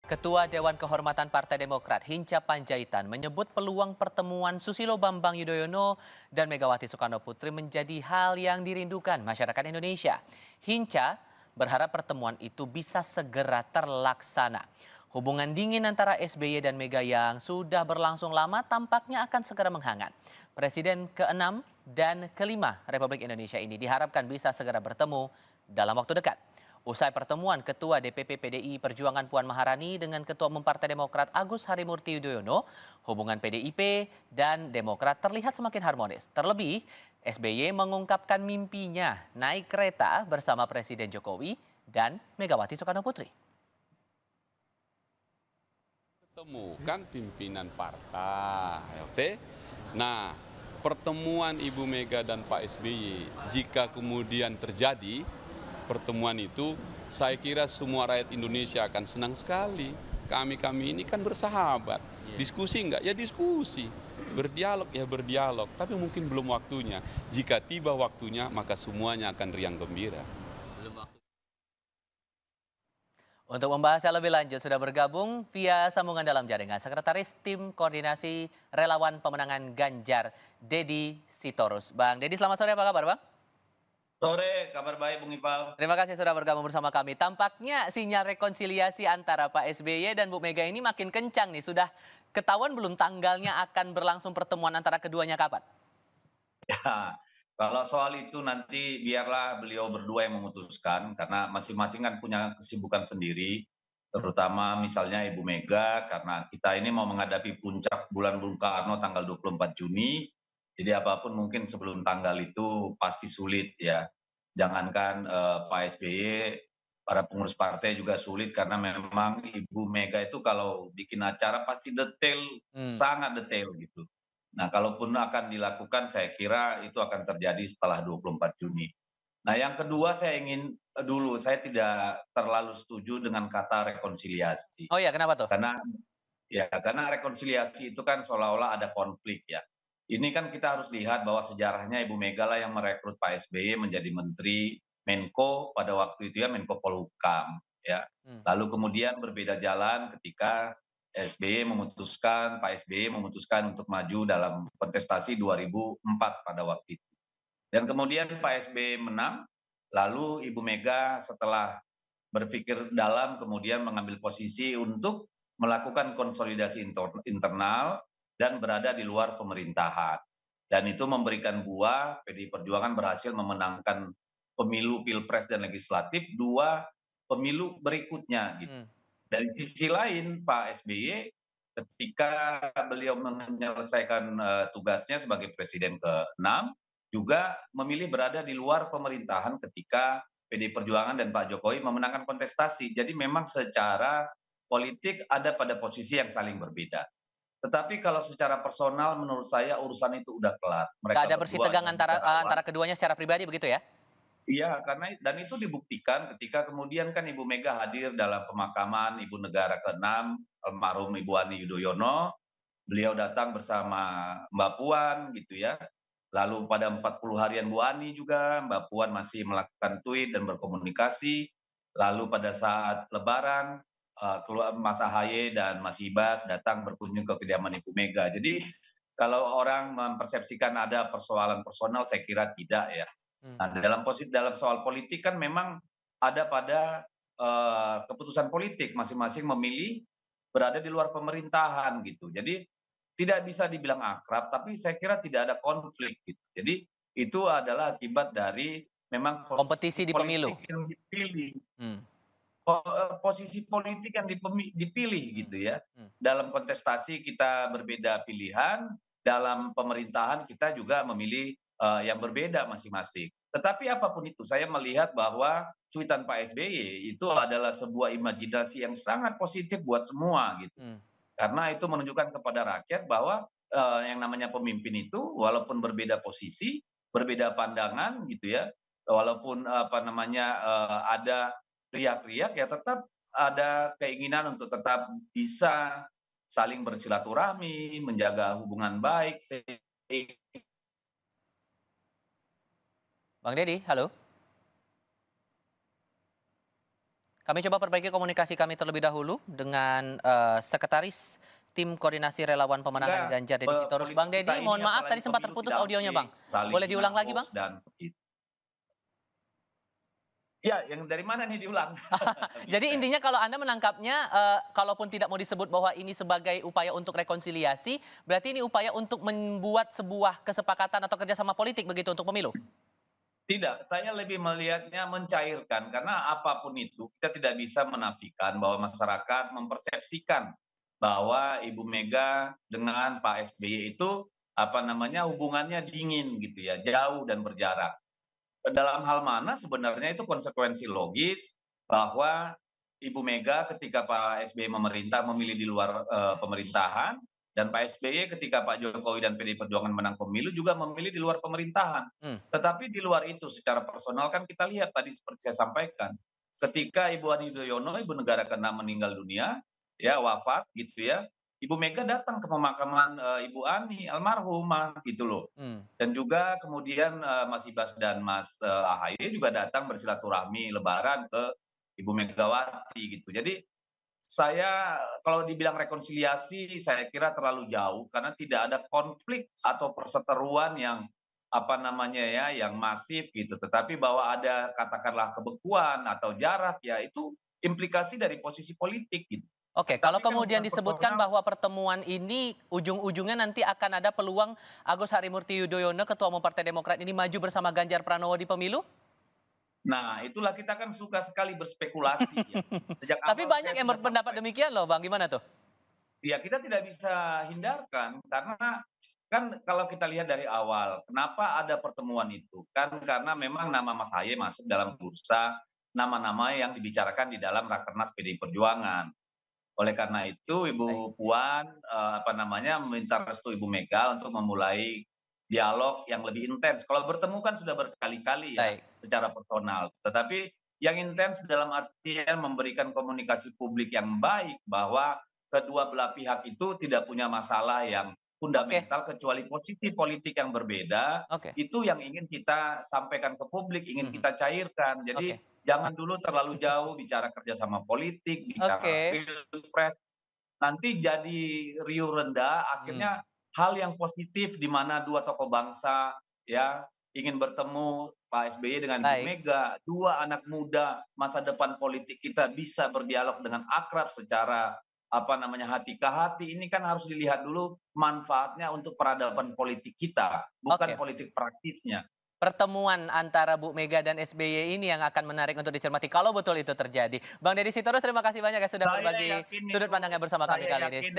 Ketua Dewan Kehormatan Partai Demokrat Hinca Panjaitan menyebut peluang pertemuan Susilo Bambang Yudhoyono dan Megawati Soekarno Putri menjadi hal yang dirindukan masyarakat Indonesia. Hinca berharap pertemuan itu bisa segera terlaksana. Hubungan dingin antara SBY dan Mega yang sudah berlangsung lama tampaknya akan segera menghangat. Presiden ke-6 dan ke-5 Republik Indonesia ini diharapkan bisa segera bertemu dalam waktu dekat. Usai pertemuan Ketua DPP PDI Perjuangan Puan Maharani dengan Ketua Umum Partai Demokrat Agus Harimurti Yudhoyono, hubungan PDIP dan Demokrat terlihat semakin harmonis. Terlebih, SBY mengungkapkan mimpinya naik kereta bersama Presiden Jokowi dan Megawati Soekarno Putri. Temukan pimpinan partai, oke? Nah, pertemuan Ibu Mega dan Pak SBY, jika kemudian terjadi pertemuan itu, saya kira semua rakyat Indonesia akan senang sekali. Kami ini kan bersahabat. Diskusi enggak? Ya diskusi. Berdialog ya berdialog. Tapi mungkin belum waktunya. Jika tiba waktunya, maka semuanya akan riang gembira. Untuk membahasnya lebih lanjut sudah bergabung via sambungan dalam jaringan Sekretaris Tim Koordinasi Relawan Pemenangan Ganjar, Dedi Sitorus. Bang Dedi, selamat sore, apa kabar Bang? Sore, kabar baik Bung Ipal. Terima kasih sudah bergabung bersama kami. Tampaknya sinyal rekonsiliasi antara Pak SBY dan Bu Mega ini makin kencang nih. Sudah ketahuan belum tanggalnya akan berlangsung pertemuan antara keduanya kapan? Ya, kalau soal itu nanti biarlah beliau berdua yang memutuskan, karena masing-masing kan punya kesibukan sendiri, terutama misalnya Ibu Mega, karena kita ini mau menghadapi puncak bulan Bung Karno tanggal 24 Juni, jadi apapun mungkin sebelum tanggal itu pasti sulit ya. Jangankan Pak SBY, para pengurus partai juga sulit karena memang Ibu Mega itu kalau bikin acara pasti detail, sangat detail gitu. Nah, kalaupun akan dilakukan, saya kira itu akan terjadi setelah 24 Juni. Nah, yang kedua saya ingin dulu, saya tidak terlalu setuju dengan kata rekonsiliasi. Oh iya, kenapa tuh? Karena rekonsiliasi itu kan seolah-olah ada konflik ya. Ini kan kita harus lihat bahwa sejarahnya Ibu Mega lah yang merekrut Pak SBY menjadi Menteri Menko pada waktu itu ya, Menko Polhukam ya. Lalu kemudian berbeda jalan ketika Pak SBY memutuskan untuk maju dalam kontestasi 2004 pada waktu itu. Dan kemudian Pak SBY menang, lalu Ibu Mega setelah berpikir dalam kemudian mengambil posisi untuk melakukan konsolidasi internal dan berada di luar pemerintahan. Dan itu memberikan buah, PDI Perjuangan berhasil memenangkan pemilu Pilpres dan Legislatif 2 pemilu berikutnya gitu. Dari sisi lain Pak SBY ketika beliau menyelesaikan tugasnya sebagai Presiden ke-6 juga memilih berada di luar pemerintahan ketika PDI Perjuangan dan Pak Jokowi memenangkan kontestasi. Jadi memang secara politik ada pada posisi yang saling berbeda. Tetapi kalau secara personal menurut saya urusan itu udah kelar. Nggak Mereka ada berdua bersitegang adalah antara negarawan. keduanya secara pribadi begitu ya? Iya, karena dan itu dibuktikan ketika kemudian kan Ibu Mega hadir dalam pemakaman Ibu Negara ke-6 almarhum Ibu Ani Yudhoyono. Beliau datang bersama Mbak Puan gitu ya. Lalu pada 40 harian Bu Ani juga Mbak Puan masih melakukan tweet dan berkomunikasi. Lalu pada saat Lebaran keluar Mas Ahaye dan Mas Ibas datang berkunjung ke kediaman Ibu Mega. Jadi kalau orang mempersepsikan ada persoalan personal, saya kira tidak ya. Nah, dalam soal politik kan memang ada pada keputusan politik masing-masing memilih berada di luar pemerintahan gitu. Jadi tidak bisa dibilang akrab, tapi saya kira tidak ada konflik gitu. Jadi itu adalah akibat dari memang posisi Kompetisi di pemilu. politik yang dipilih, Hmm. posisi politik yang dipilih Hmm. gitu ya. Hmm. Dalam kontestasi kita berbeda pilihan, dalam pemerintahan kita juga memilih yang berbeda masing-masing. Tetapi apapun itu, saya melihat bahwa cuitan Pak SBY itu adalah sebuah imajinasi yang sangat positif buat semua gitu. Hmm. Karena itu menunjukkan kepada rakyat bahwa yang namanya pemimpin itu walaupun berbeda posisi, berbeda pandangan gitu ya, walaupun ada riak-riak ya tetap ada keinginan untuk tetap bisa saling bersilaturahmi, menjaga hubungan baik. Bang Dedi, halo? Kami coba perbaiki komunikasi kami terlebih dahulu dengan Sekretaris Tim Koordinasi Relawan Pemenangan Sehingga Ganjar Deddy Sitorus. Bang politik kita Deddy, ini mohon maaf tadi apalagi sempat pemilu terputus tidak audionya, boleh Bang. saling Boleh diulang hina lagi, Bang? hoax dan ya, yang dari mana nih diulang? Jadi intinya kalau Anda menangkapnya, kalaupun tidak mau disebut bahwa ini sebagai upaya untuk rekonsiliasi, berarti ini upaya untuk membuat sebuah kesepakatan atau kerjasama politik begitu untuk pemilu? Tidak, saya lebih melihatnya mencairkan karena apapun itu kita tidak bisa menafikan bahwa masyarakat mempersepsikan bahwa Ibu Mega dengan Pak SBY itu apa namanya hubungannya dingin gitu ya, jauh dan berjarak. Dalam hal mana sebenarnya itu konsekuensi logis bahwa Ibu Mega ketika Pak SBY memerintah memilih di luar pemerintahan dan Pak SBY ketika Pak Jokowi dan PDI Perjuangan menang pemilu juga memilih di luar pemerintahan. Hmm, Tetapi di luar itu secara personal kan kita lihat tadi seperti saya sampaikan, ketika Ibu Ani Yudhoyono, Ibu Negara ke-6 meninggal dunia, ya wafat gitu ya, Ibu Mega datang ke pemakaman Ibu Ani almarhumah gitu loh. hmm. Dan juga kemudian Mas Ibas dan Mas AHY juga datang bersilaturahmi lebaran ke Ibu Megawati gitu. Jadi saya kalau dibilang rekonsiliasi saya kira terlalu jauh karena tidak ada konflik atau perseteruan yang apa namanya ya yang masif gitu. Tetapi bahwa ada katakanlah kebekuan atau jarak ya itu implikasi dari posisi politik gitu. Oke, kalau Tetapi kan kemudian hubungan disebutkan personal. bahwa pertemuan ini ujung-ujungnya nanti akan ada peluang Agus Harimurti Yudhoyono, Ketua Umum Partai Demokrat ini maju bersama Ganjar Pranowo di pemilu? Nah, itulah kita kan suka sekali berspekulasi ya. Sejak Tapi awal banyak saya yang sudah berpendapat sampaikan. demikian loh, Bang. Gimana tuh? Ya kita tidak bisa hindarkan karena kan kalau kita lihat dari awal, kenapa ada pertemuan itu? Kan karena memang nama Mas Ahaye masuk dalam bursa nama-nama yang dibicarakan di dalam Rakernas PDI Perjuangan. Oleh karena itu Baik, Ibu Puan apa namanya meminta restu Ibu Mega untuk memulai dialog yang lebih intens. Kalau bertemu kan sudah berkali-kali ya baik. secara personal. Tetapi yang intens dalam artian memberikan komunikasi publik yang baik bahwa kedua belah pihak itu tidak punya masalah yang Oke, fundamental kecuali posisi politik yang berbeda, oke. itu yang ingin kita sampaikan ke publik, ingin Mhm, kita cairkan. Jadi oke. jangan dulu terlalu jauh bicara kerjasama politik, bicara Oke. pilpres, nanti jadi riuh rendah, Hmm, akhirnya hal yang positif di mana dua tokoh bangsa ya ingin bertemu Pak SBY dengan Ibu baik. Mega, dua anak muda masa depan politik kita bisa berdialog dengan akrab secara apa namanya hati ke hati. Ini kan harus dilihat dulu manfaatnya untuk peradaban politik kita, bukan Oke. politik praktisnya. Pertemuan antara Bu Mega dan SBY ini yang akan menarik untuk dicermati kalau betul itu terjadi. Bang Deddy Sitorus, terima kasih banyak ya sudah Saya berbagi yakin sudut itu, pandangnya bersama kami saya kali ini. yakin